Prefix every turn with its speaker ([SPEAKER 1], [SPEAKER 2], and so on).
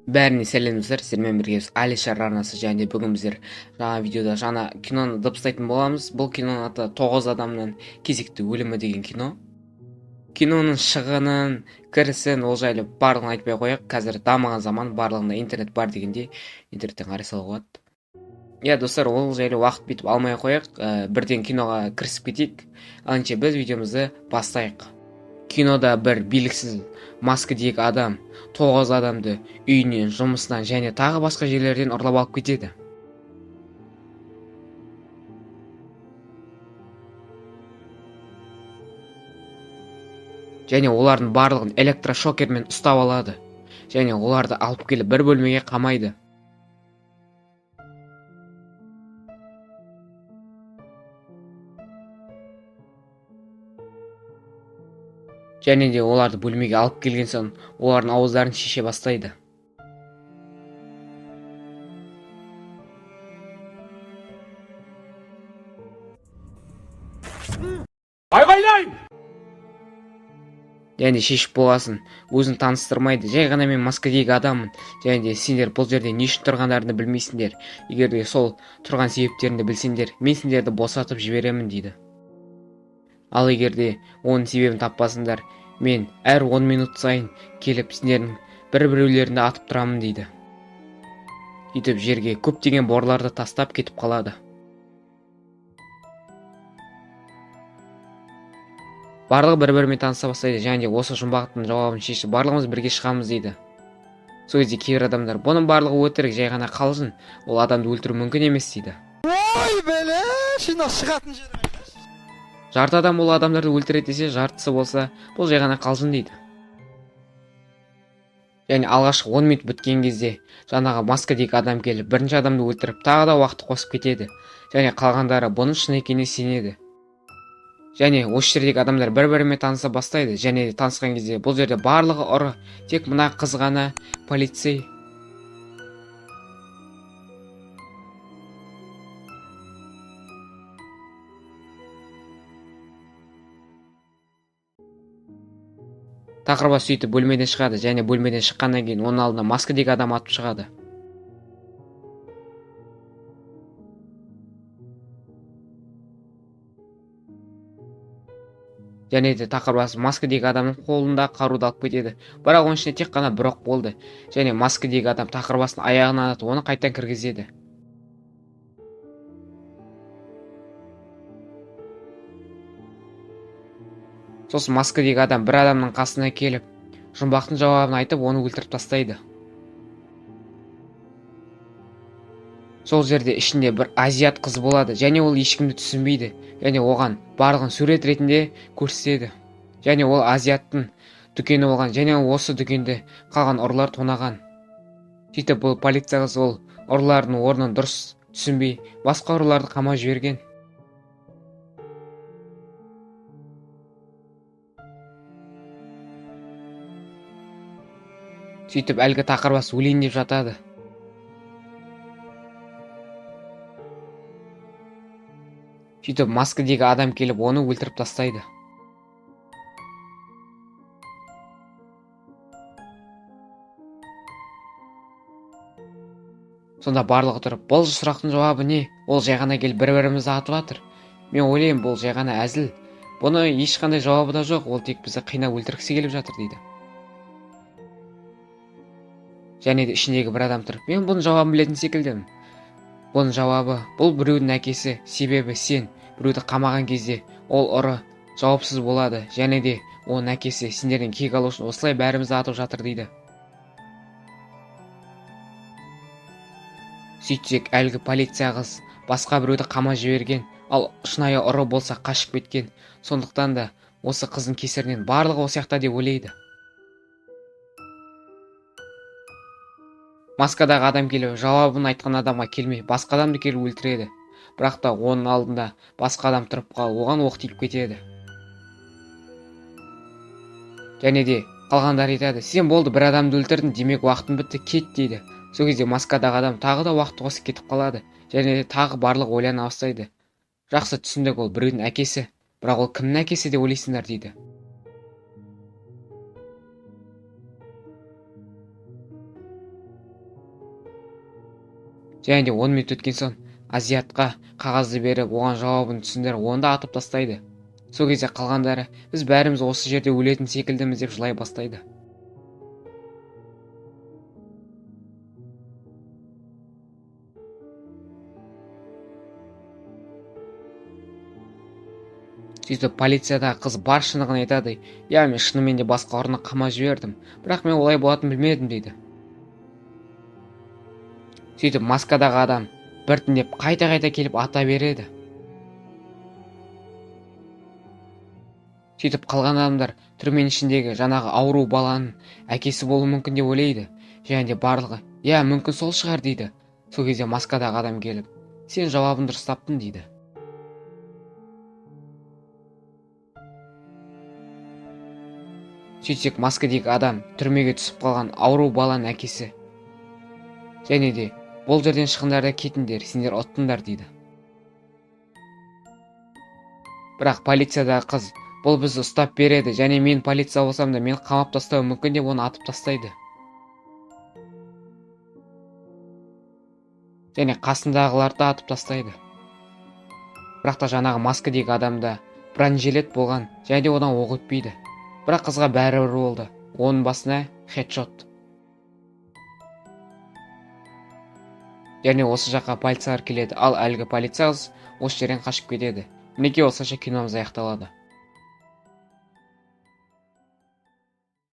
[SPEAKER 1] Бәріне сәлемдер, сіздермен біргеміз Алишер арнасы және бүгін біздер жаңа видеода жаңа киноны дыбыстайтын боламыз. Бұл киноның аты 9 адамның кезекті өлімі деген кино. Киноның шығынын, кірісін, ол жайлы барлығын айтпай қояйық. Қазір дамыған заман, барлығында интернет бар дегенде интернеттен қарай салуға болады. Иә, достар, ол жайлы уақыт бітіп алмай қояйық. Бірден киноға кірісіп кетейік. Алынша біз видеомызды бастайық. Кинода бір белгісіз маскадегі адам 9 адамды үйінен, жұмысынан және тағы басқа жерлерден ұрлап алып кетеді. Және олардың барлығын электрошокермен ұстап алады. Және оларды алып келіп бір бөлмеге қамайды. Және де оларды бөлмеге алып келген соң олардың ауыздарын шеше бастайды.
[SPEAKER 2] Айғайлайын!
[SPEAKER 1] Және шешіп болғасын өзін таныстырмайды. Жай ғана мен маскадегі адаммын. Және де сендер бұл жерде не үшін тұрғандарыңды білмейсіңдер. Егер де сол тұрған себептеріңді білсеңдер, мен сендерді босатып жіберемін дейді. Ал егер де оның себебін таппасыңдар, мен әр 10 минут сайын келіп сендердің біреулеріңді атып тұрамын дейді. Сөйтіп жерге көптеген борларды тастап кетіп қалады. Барлығы бір-бірімен таныса бастайды, және осы жұмбақтың жауабын шешіп барлығымыз бірге шығамыз дейді. Сол кезде кейбір адамдар, бұның барлығы өтірік, жай ғана қалжың, ол адамды өлтіру мүмкін емес дейді.
[SPEAKER 2] Ой, бәле, шына шығатын жері.
[SPEAKER 1] Жарты адам ол адамдарды өлтіреді десе, жартысы болса, бұл жай ғана қалжың дейді. Және алғашқы 10 минут біткен кезде жаңағы маскадегі адам келіп бірінші адамды өлтіріп тағы да уақытты қосып кетеді. Және қалғандары бұның шын екеніне сенеді. Және осы жердегі адамдар бір-бірімен таныса бастайды. Және танысқан кезде бұл жерде барлығы ұры, тек мына қыз ғана полицей. Тақырбас сөйтіп бөлмеден шығады, және бөлмеден шыққаннан кейін оның алдына маскадегі адам атып шығады. Және де тақырбас маскадегі адамның қолында қаруды алып кетеді. Бірақ оның ішінде тек қана бір оқ болды. Және маскадегі адам тақырбастың аяғынан атып оны қайттан кіргізеді. Сосын маскадегі адам бір адамның қасына келіп, жұмбақтың жауабын айтып, оны өлтіріп тастайды. Сол жерде ішінде бір азиат қыз болады, және ол ешкімді түсінбейді, және оған барлығын сурет ретінде көрсетеді. Және ол азиаттың дүкені болған, және осы дүкенде қалған ұрылар тонаған. Сөйтіп бұл полиция қыз ол ұрылардың орнын дұрыс түсінбей, басқа ұрыларды қамап жіберген. Сөйтіп әлгі тақырбас өлейін деп жатады. Сөйтіп маскадегі адам келіп оны өлтіріп тастайды. Сонда барлығы тұрып, бұл сұрақтың жауабы не? Ол жай ғана келіп бір-бірімізді атып жатыр. Мен ойлаймын, бұл жай ғана әзіл. Бұны ешқандай жауабы да жоқ, ол тек бізді қинап өлтіргісі келіп жатыр дейді. Және де ішіндегі бір адам тұрып, мен бұның жауабын білетін секілдімін. Бұның жауабы, бұл біреудің әкесі, себебі сен біреуді қамаған кезде ол ұры жауапсыз болады, және де оның әкесі сендерден кек алу үшін осылай бәрімізді атып жатыр дейді. Сөйтсек әлгі полиция қыз басқа біреуді қамап жіберген, ал шынайы ұры болса қашып кеткен. Сондықтан да осы қыздың кесірінен барлығы осы жақта деп ойлайды. Маскадағы адам келіп жауабын айтқан адамға келмей, басқа адамды келіп өлтіреді. Бірақ та оның алдында басқа адам тұрып қалып, оған оқ тиіп кетеді. Және де қалғандар айтады, сен болды бір адамды өлтірдің, демек уақытың бітті, кет дейді. Сол кезде маскадағы адам тағы да уақытты қосып кетіп қалады. Және де тағы барлық ойлана бастайды. Жақсы түсіндік, ол біреудің әкесі, бірақ ол кімнің әкесі деп ойлайсыңдар дейді. Және де 10 минут өткен соң азиатқа қағазды беріп, оған жауабын түсіндіріп, оны да атып тастайды. Сол кезде қалғандары біз бәріміз осы жерде өлетін секілдіміз деп жылай бастайды. Сөйтіп полициядағы қыз бар шынығын айтады. Я, мен шынымен де басқа ұрыны қамап жібердім, бірақ мен олай болатынын білмедім дейді. Сөйтіп маскадағы адам біртіндеп қайта келіп ата береді. Сөйтіп қалған адамдар түрменің ішіндегі жаңағы ауру баланың әкесі болуы мүмкін деп ойлайды. Және де барлығы, я, мүмкін сол шығар дейді. Сол кезде маскадағы адам келіп, сен жауабын дұрыс таптың дейді. Сөйтсек маскадегі адам түрмеге түсіп қалған ауру баланың әкесі. Және де бұл жерден шығыңдар да кетіңдер, сендер ұттыңдар дейді. Бірақ полициядағы қыз бұл бізді ұстап береді, және мен полиция болсам да мен қамап тастауы мүмкін деп оны атып тастайды. Және қасындағыларды атып тастайды. Бірақ та жаңағы маскадегі адамда бронежилет болған, және де одан оқ өтпейді. Бірақ қызға бәрібір болды. Оның басына хедшот. Және осы жаққа полициялар келеді, ал әлгі полиция қыз осы жерден қашып кетеді. Мінекей осылайша киномыз аяқталады.